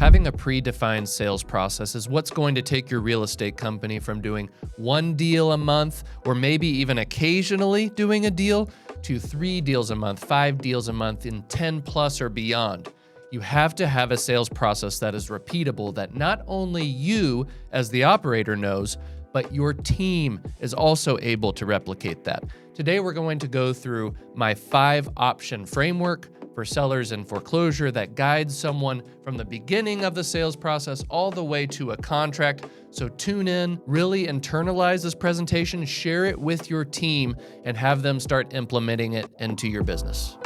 Having a predefined sales process is what's going to take your real estate company from doing one deal a month, or maybe even occasionally doing a deal, to 3 deals a month, 5 deals a month, and 10 plus or beyond. You have to have a sales process that is repeatable, that not only you as the operator knows, but your team is also able to replicate that. Today, we're going to go through my 5-option framework for sellers in foreclosure that guides someone from the beginning of the sales process all the way to a contract. So tune in, really internalize this presentation, share it with your team, and have them start implementing it into your business.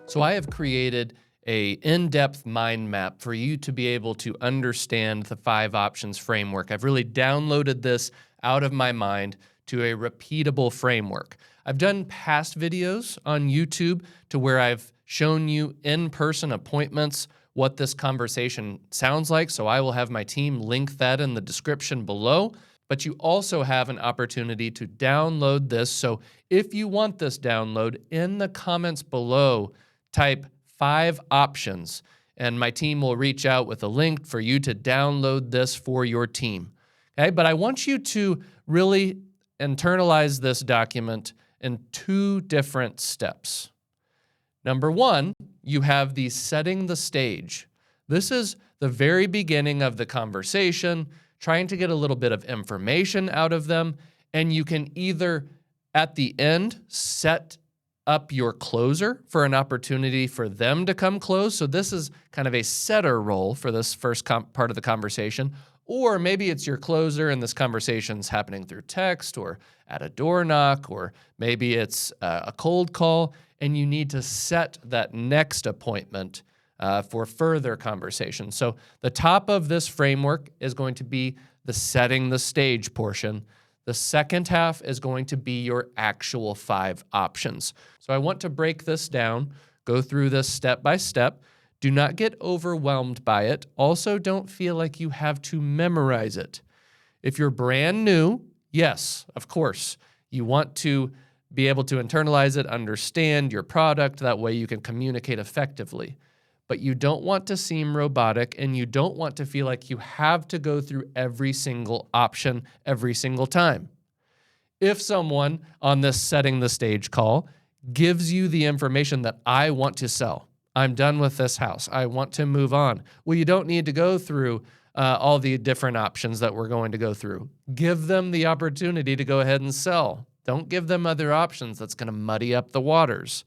So I have created an in-depth mind map for you to be able to understand the 5 options framework. I've really downloaded this out of my mind to a repeatable framework. I've done past videos on YouTube to where I've shown you in-person appointments what this conversation sounds like, so I will have my team link that in the description below. But you also have an opportunity to download this. So if you want this download, in the comments below, type 5 options, and my team will reach out with a link for you to download this for your team. Okay, but I want you to really internalize this document in 2 different steps. Number 1, you have the setting the stage. This is the very beginning of the conversation, trying to get a little bit of information out of them, and you can either, at the end, set up your closer for an opportunity for them to come close. So this is kind of a setter role for this first part of the conversation. Or maybe it's your closer and this conversation's happening through text or at a door knock, or maybe it's a cold call and you need to set that next appointment for further conversation. So the top of this framework is going to be the setting the stage portion. The second half is going to be your actual 5 options. So I want to break this down, go through this step by step. Do not get overwhelmed by it. Also, don't feel like you have to memorize it. If you're brand new, yes, of course, you want to be able to internalize it, understand your product. That way you can communicate effectively. But you don't want to seem robotic, and you don't want to feel like you have to go through every single option every single time. If someone on this setting the stage call gives you the information that I want to sell, I'm done with this house, I want to move on. Well, you don't need to go through all the different options that we're going to go through. Give them the opportunity to go ahead and sell. Don't give them other options. That's going to muddy up the waters.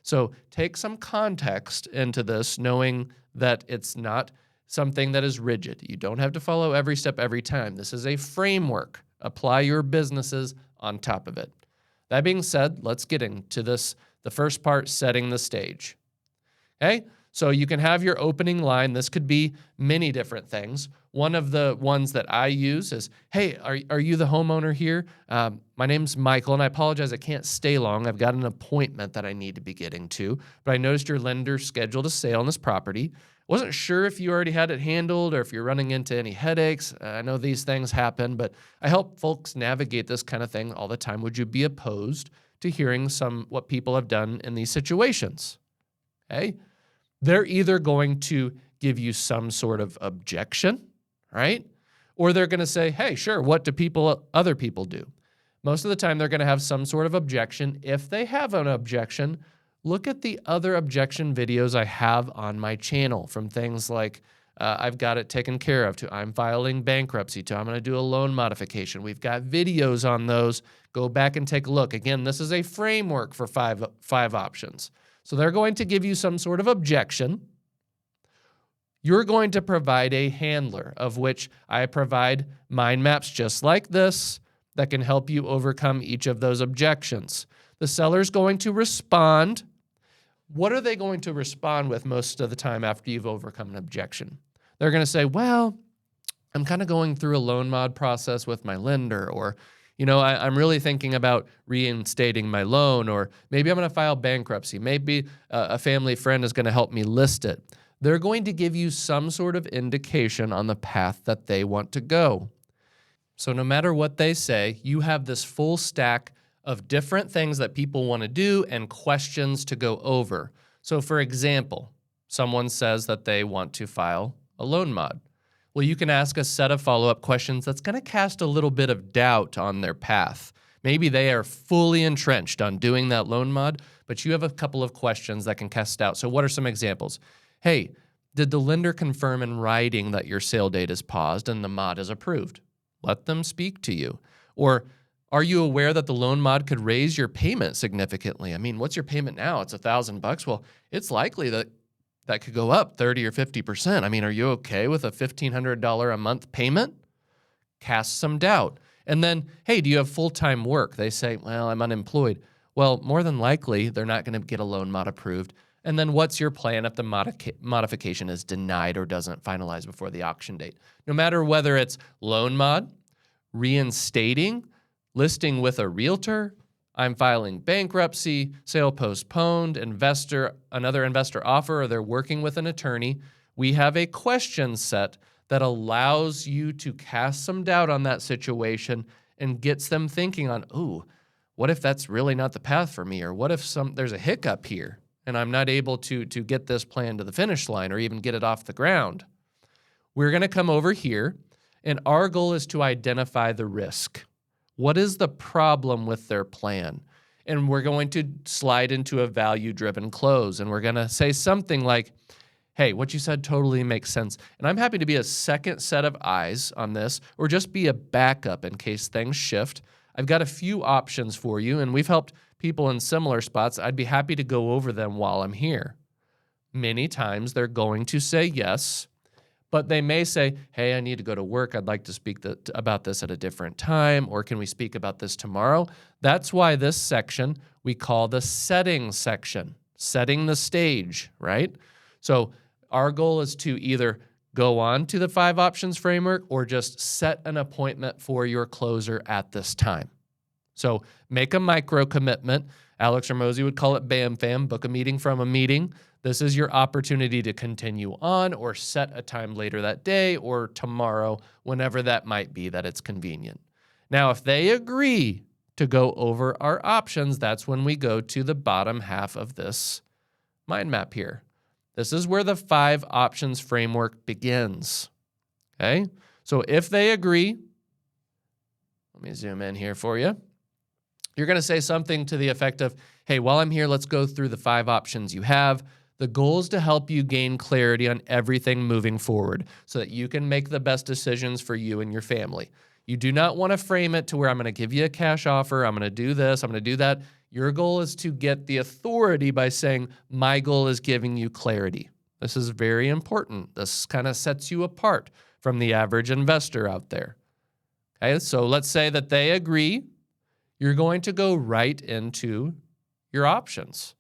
So take some context into this, knowing that it's not something that is rigid. You don't have to follow every step every time. This is a framework. Apply your businesses on top of it. That being said, let's get into this, the first part, setting the stage. Okay, so you can have your opening line. This could be many different things. One of the ones that I use is, hey, are you the homeowner here? My name's Michael, and I apologize, I can't stay long. I've got an appointment that I need to be getting to, but I noticed your lender scheduled a sale on this property. Wasn't sure if you already had it handled or if you're running into any headaches. I know these things happen, but I help folks navigate this kind of thing all the time. Would you be opposed to hearing what people have done in these situations? Okay. They're either going to give you some sort of objection, right? Or they're going to say, hey, sure, what do other people do? Most of the time, they're going to have some sort of objection. If they have an objection, look at the other objection videos I have on my channel, from things like I've got it taken care of to I'm filing bankruptcy to I'm going to do a loan modification. We've got videos on those. Go back and take a look. Again, this is a framework for five options. So they're going to give you some sort of objection. You're going to provide a handler, of which I provide mind maps just like this that can help you overcome each of those objections. The seller's going to respond. What are they going to respond with most of the time after you've overcome an objection? They're going to say, well, I'm kind of going through a loan mod process with my lender, or I'm really thinking about reinstating my loan, or maybe I'm going to file bankruptcy. Maybe a family friend is going to help me list it. They're going to give you some sort of indication on the path that they want to go. So no matter what they say, you have this full stack of different things that people want to do and questions to go over. So for example, someone says that they want to file a loan mod. Well, you can ask a set of follow-up questions that's going to cast a little bit of doubt on their path. Maybe they are fully entrenched on doing that loan mod, but you have a couple of questions that can cast doubt. So what are some examples? Hey, did the lender confirm in writing that your sale date is paused and the mod is approved? Let them speak to you. Or are you aware that the loan mod could raise your payment significantly? I mean, what's your payment now? It's $1,000. Well, it's likely that that could go up 30 or 50%. I mean, are you okay with a $1,500 a month payment? Cast some doubt. And then, hey, do you have full-time work? They say, well, I'm unemployed. Well, more than likely, they're not going to get a loan mod approved. And then what's your plan if the modification is denied or doesn't finalize before the auction date? No matter whether it's loan mod, reinstating, listing with a realtor, I'm filing bankruptcy, sale postponed, another investor offer, or they're working with an attorney, we have a question set that allows you to cast some doubt on that situation and gets them thinking on, ooh, what if that's really not the path for me? Or what if there's a hiccup here and I'm not able to get this plan to the finish line or even get it off the ground? We're going to come over here, and our goal is to identify the risk. What is the problem with their plan? And we're going to slide into a value-driven close, and we're going to say something like, hey, what you said totally makes sense, and I'm happy to be a second set of eyes on this or just be a backup in case things shift. I've got a few options for you, and we've helped people in similar spots. I'd be happy to go over them while I'm here. Many times they're going to say yes, but they may say, hey, I need to go to work. I'd like to speak about this at a different time, or can we speak about this tomorrow? That's why this section we call the setting section, setting the stage, right? So our goal is to either go on to the 5 options framework or just set an appointment for your closer at this time. So make a micro commitment. Alex or Mosey would call it BAM FAM, book a meeting from a meeting. This is your opportunity to continue on or set a time later that day or tomorrow, whenever that might be that it's convenient. Now, if they agree to go over our options, that's when we go to the bottom half of this mind map here. This is where the 5 options framework begins. Okay? So if they agree, let me zoom in here for you. You're going to say something to the effect of, hey, while I'm here, let's go through the 5 options you have. The goal is to help you gain clarity on everything moving forward so that you can make the best decisions for you and your family. You do not want to frame it to where I'm going to give you a cash offer, I'm going to do this, I'm going to do that. Your goal is to get the authority by saying, my goal is giving you clarity. This is very important. This kind of sets you apart from the average investor out there. Okay, so let's say that they agree. You're going to go right into your options.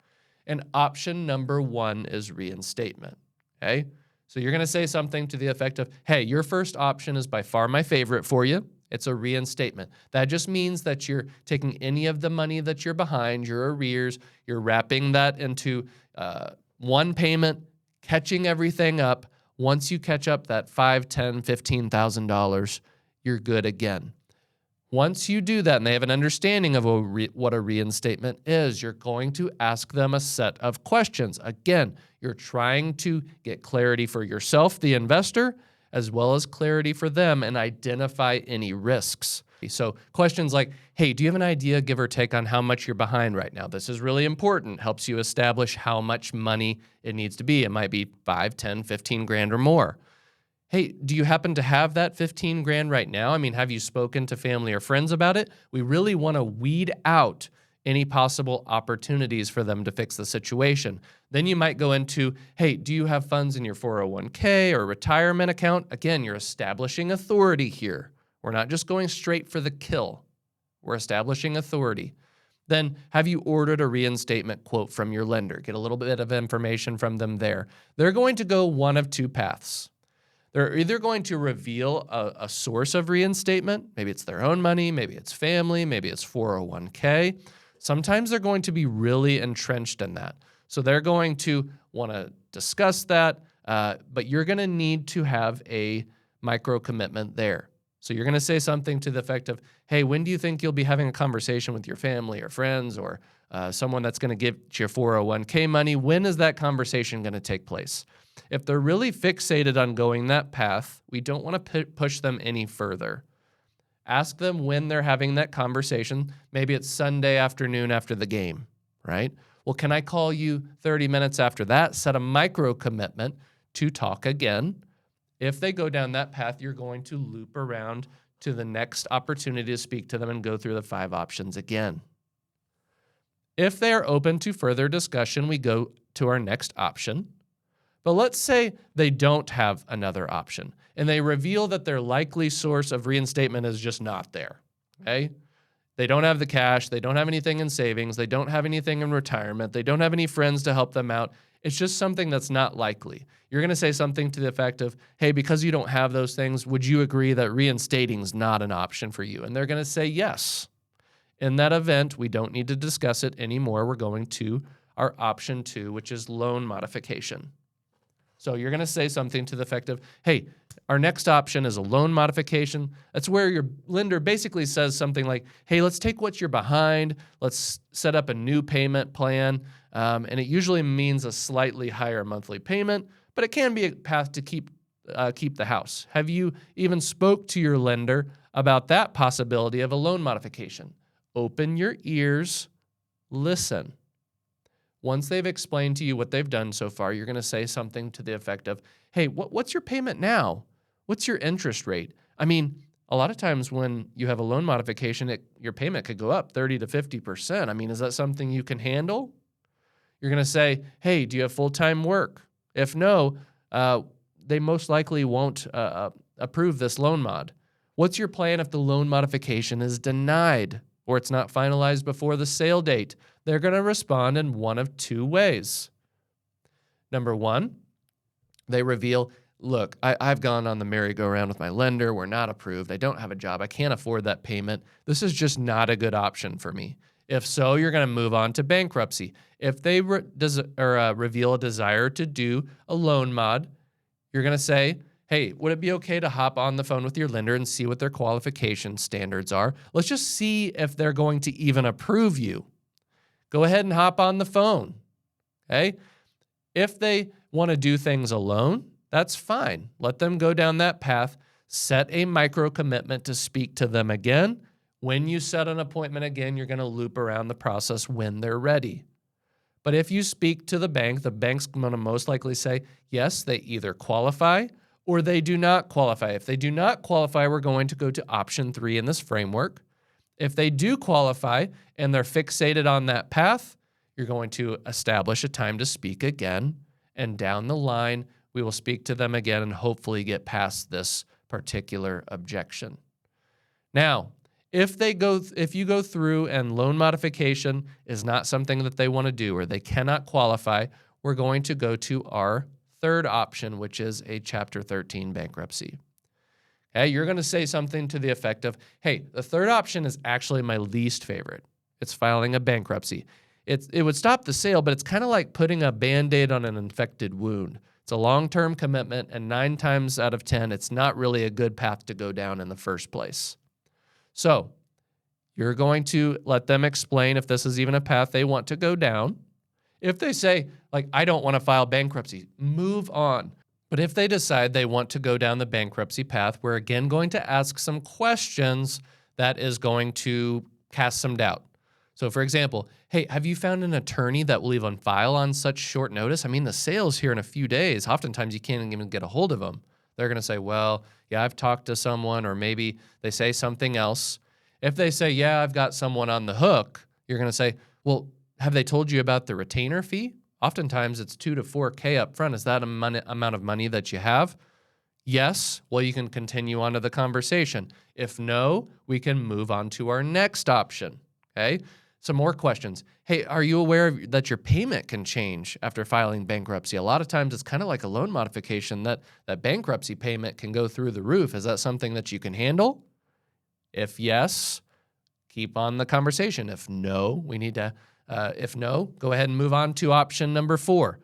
And option number 1 is reinstatement. Okay, so you're going to say something to the effect of, hey, your first option is by far my favorite for you. It's a reinstatement. That just means that you're taking any of the money that you're behind, your arrears, you're wrapping that into one payment, catching everything up. Once you catch up that $5,000, $10,000, $15,000, you're good again. Once you do that and they have an understanding of what a reinstatement is, you're going to ask them a set of questions. Again, you're trying to get clarity for yourself, the investor, as well as clarity for them and identify any risks. So questions like, hey, do you have an idea, give or take, on how much you're behind right now? This is really important. Helps you establish how much money it needs to be. It might be 5, 10, 15 grand or more. Hey, do you happen to have that 15 grand right now? I mean, have you spoken to family or friends about it? We really want to weed out any possible opportunities for them to fix the situation. Then you might go into, hey, do you have funds in your 401k or retirement account? Again, you're establishing authority here. We're not just going straight for the kill. We're establishing authority. Then have you ordered a reinstatement quote from your lender? Get a little bit of information from them there. They're going to go one of 2 paths. They're either going to reveal a source of reinstatement. Maybe it's their own money, maybe it's family, maybe it's 401k. Sometimes they're going to be really entrenched in that. So they're going to want to discuss that, but you're going to need to have a micro commitment there. So you're going to say something to the effect of, hey, when do you think you'll be having a conversation with your family or friends or someone that's going to give your 401k money. When is that conversation going to take place? If they're really fixated on going that path, we don't want to push them any further. Ask them when they're having that conversation. Maybe it's Sunday afternoon after the game, right? Well, can I call you 30 minutes after that? Set a micro commitment to talk again. If they go down that path, you're going to loop around to the next opportunity to speak to them and go through the 5 options again. If they are open to further discussion, we go to our next option. But let's say they don't have another option and they reveal that their likely source of reinstatement is just not there, okay? They don't have the cash. They don't have anything in savings. They don't have anything in retirement. They don't have any friends to help them out. It's just something that's not likely. You're going to say something to the effect of, hey, because you don't have those things, would you agree that reinstating is not an option for you? And they're going to say yes. In that event, we don't need to discuss it anymore. We're going to our option 2, which is loan modification. So you're going to say something to the effect of, hey, our next option is a loan modification. That's where your lender basically says something like, hey, let's take what you're behind. Let's set up a new payment plan. And it usually means a slightly higher monthly payment, but it can be a path to keep the house. Have you even spoke to your lender about that possibility of a loan modification? Open your ears, listen. Once they've explained to you what they've done so far, you're going to say something to the effect of, hey, what's your payment now? What's your interest rate? I mean, a lot of times when you have a loan modification, your payment could go up 30 to 50%. I mean, is that something you can handle? You're going to say, hey, do you have full-time work? If no, they most likely won't approve this loan mod. What's your plan if the loan modification is denied or it's not finalized before the sale date? They're going to respond in one of 2 ways. Number 1, they reveal, look, I've gone on the merry-go-round with my lender. We're not approved. I don't have a job. I can't afford that payment. This is just not a good option for me. If so, you're going to move on to bankruptcy. If they reveal a desire to do a loan mod, you're going to say, hey, would it be okay to hop on the phone with your lender and see what their qualification standards are? Let's just see if they're going to even approve you. Go ahead and hop on the phone, okay? If they want to do things alone, that's fine. Let them go down that path. Set a micro commitment to speak to them again. When you set an appointment again, you're going to loop around the process when they're ready. But if you speak to the bank's going to most likely say, yes, they either qualify or they do not qualify. If they do not qualify, we're going to go to option 3 in this framework. If they do qualify and they're fixated on that path, you're going to establish a time to speak again. And down the line, we will speak to them again and hopefully get past this particular objection. Now, if you go through and loan modification is not something that they want to do or they cannot qualify, we're going to go to our 3rd option, which is a Chapter 13 bankruptcy. Okay, you're going to say something to the effect of, hey, the 3rd option is actually my least favorite. It's filing a bankruptcy. It would stop the sale, but it's kind of like putting a Band-Aid on an infected wound. It's a long-term commitment, and 9 times out of 10, it's not really a good path to go down in the first place. So you're going to let them explain if this is even a path they want to go down. If they say, like, I don't want to file bankruptcy, move on. But if they decide they want to go down the bankruptcy path, we're again going to ask some questions that is going to cast some doubt. So for example, hey, have you found an attorney that will even file on such short notice? I mean, the sale's here in a few days. Oftentimes you can't even get a hold of them. They're going to say, well, yeah, I've talked to someone, or maybe they say something else. If they say, yeah, I've got someone on the hook, you're going to say, well, have they told you about the retainer fee? Oftentimes it's $2,000 to $4,000 up front. Is that amount of money that you have? Yes. Well, you can continue on to the conversation. If no, we can move on to our next option. Okay. Some more questions. Hey, are you aware that your payment can change after filing bankruptcy? A lot of times it's kind of like a loan modification that bankruptcy payment can go through the roof. Is that something that you can handle? If yes, keep on the conversation. If no, go ahead and move on to option number 4.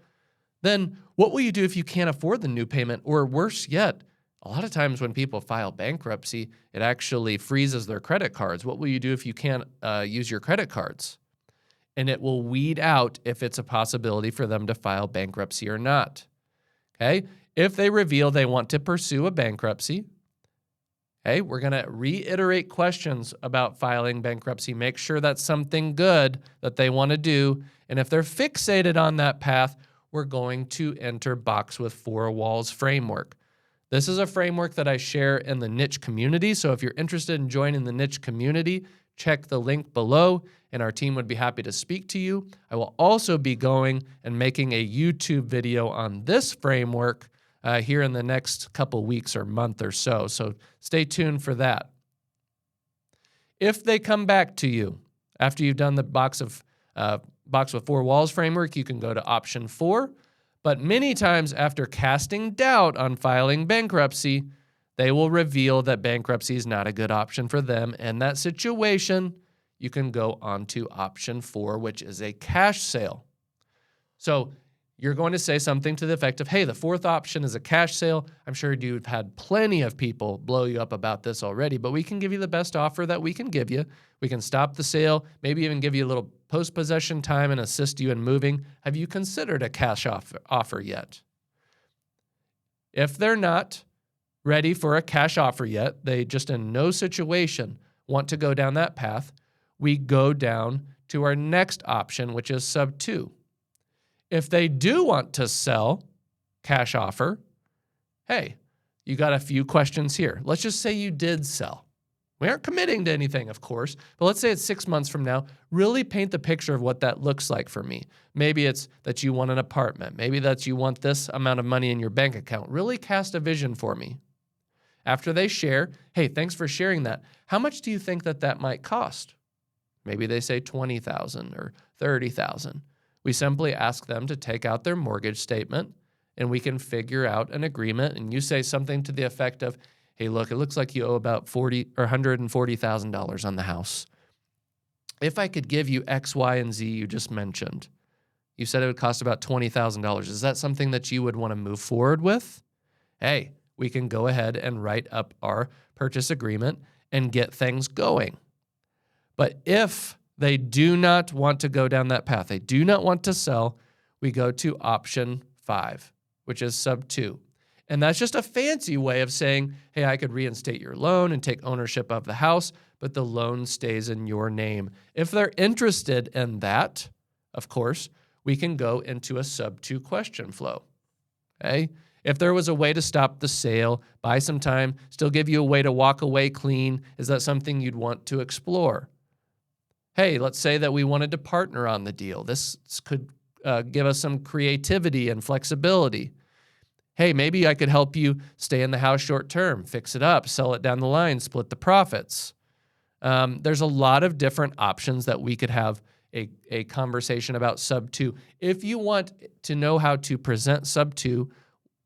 Then what will you do if you can't afford the new payment? Or worse yet, a lot of times when people file bankruptcy, it actually freezes their credit cards. What will you do if you can't use your credit cards? and it will weed out if it's a possibility for them to file bankruptcy or not. Okay? If they reveal they want to pursue a bankruptcy, okay, we're going to reiterate questions about filing bankruptcy. Make sure that's something good that they want to do. And if they're fixated on that path, we're going to enter box with 4 walls framework. This is a framework that I share in the niche community. So if you're interested in joining the niche community, check the link below and our team would be happy to speak to you. I will also be going and making a YouTube video on this framework here in the next couple weeks or month or so. So stay tuned for that. If they come back to you after you've done the box with 4 walls framework, you can go to option 4. But many times after casting doubt on filing bankruptcy, they will reveal that bankruptcy is not a good option for them. In that situation, you can go on to option 4, which is a cash sale. So you're going to say something to the effect of, hey, the 4th option is a cash sale. I'm sure you've had plenty of people blow you up about this already, but we can give you the best offer that we can give you. We can stop the sale, maybe even give you a little post-possession time and assist you in moving. Have you considered a cash offer yet? If they're not ready for a cash offer yet, they just in no situation want to go down that path, we go down to our next option, which is sub 2. If they do want to sell, cash offer, hey, you got a few questions here. Let's just say you did sell. We aren't committing to anything, of course, but let's say it's 6 months from now. Really paint the picture of what that looks like for me. Maybe it's that you want an apartment. Maybe that's you want this amount of money in your bank account. Really cast a vision for me. After they share, hey, thanks for sharing that. How much do you think that might cost? Maybe they say $20,000 or $30,000. We simply ask them to take out their mortgage statement and we can figure out an agreement. And you say something to the effect of, hey, look, it looks like you owe about $140,000 on the house. If I could give you X, Y, and Z you just mentioned, you said it would cost about $20,000. Is that something that you would want to move forward with? Hey, we can go ahead and write up our purchase agreement and get things going. But if they do not want to go down that path, they do not want to sell, we go to option 5, which is sub 2. And that's just a fancy way of saying, hey, I could reinstate your loan and take ownership of the house, but the loan stays in your name. If they're interested in that, of course, we can go into a sub 2 question flow. Okay? If there was a way to stop the sale, buy some time, still give you a way to walk away clean, is that something you'd want to explore? Hey, let's say that we wanted to partner on the deal. This could give us some creativity and flexibility. Hey, maybe I could help you stay in the house short term, fix it up, sell it down the line, split the profits. There's a lot of different options that we could have a conversation about sub 2. If you want to know how to present sub 2,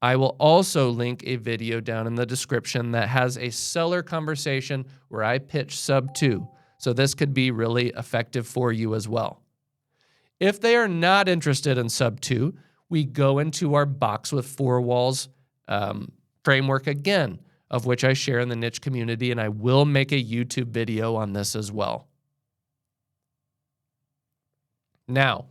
I will also link a video down in the description that has a seller conversation where I pitch sub 2. So this could be really effective for you as well. If they are not interested in sub 2, we go into our box with 4 walls framework again, of which I share in the niche community, and I will make a YouTube video on this as well. Now,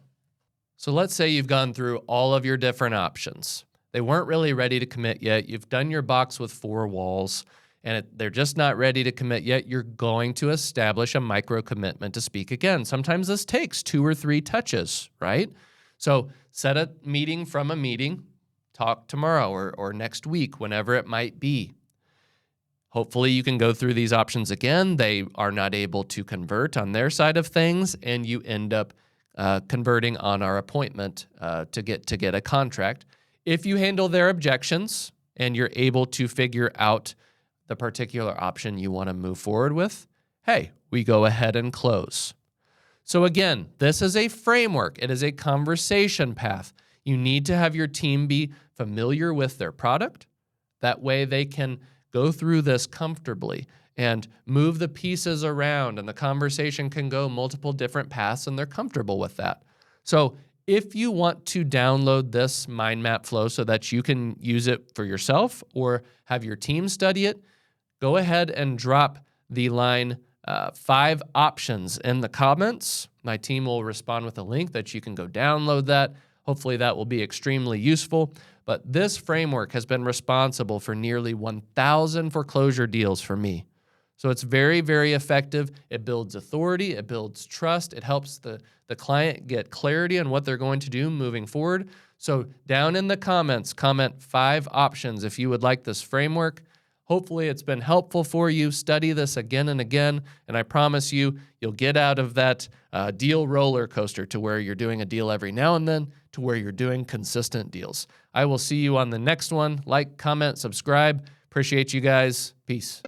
so let's say you've gone through all of your different options. They weren't really ready to commit yet. You've done your box with 4 walls, and they're just not ready to commit yet. You're going to establish a micro commitment to speak again. Sometimes this takes 2 or 3 touches, right? So set a meeting from a meeting, talk tomorrow or next week, whenever it might be. Hopefully you can go through these options again. They are not able to convert on their side of things, and you end up converting on our appointment to get a contract. If you handle their objections and you're able to figure out the particular option you want to move forward with, hey, we go ahead and close. So again, this is a framework. It is a conversation path. You need to have your team be familiar with their product. That way they can go through this comfortably and move the pieces around, and the conversation can go multiple different paths, and they're comfortable with that. So if you want to download this mind map flow so that you can use it for yourself or have your team study it, go ahead and drop the line 5 options in the comments. My team will respond with a link that you can go download that. Hopefully that will be extremely useful. But this framework has been responsible for nearly 1,000 foreclosure deals for me. So it's very, very effective. It builds authority. It builds trust. It helps the client get clarity on what they're going to do moving forward. So down in the comments, comment 5 options if you would like this framework. Hopefully it's been helpful for you. Study this again and again, and I promise you, you'll get out of that deal roller coaster to where you're doing a deal every now and then to where you're doing consistent deals. I will see you on the next one. Like, comment, subscribe. Appreciate you guys. Peace.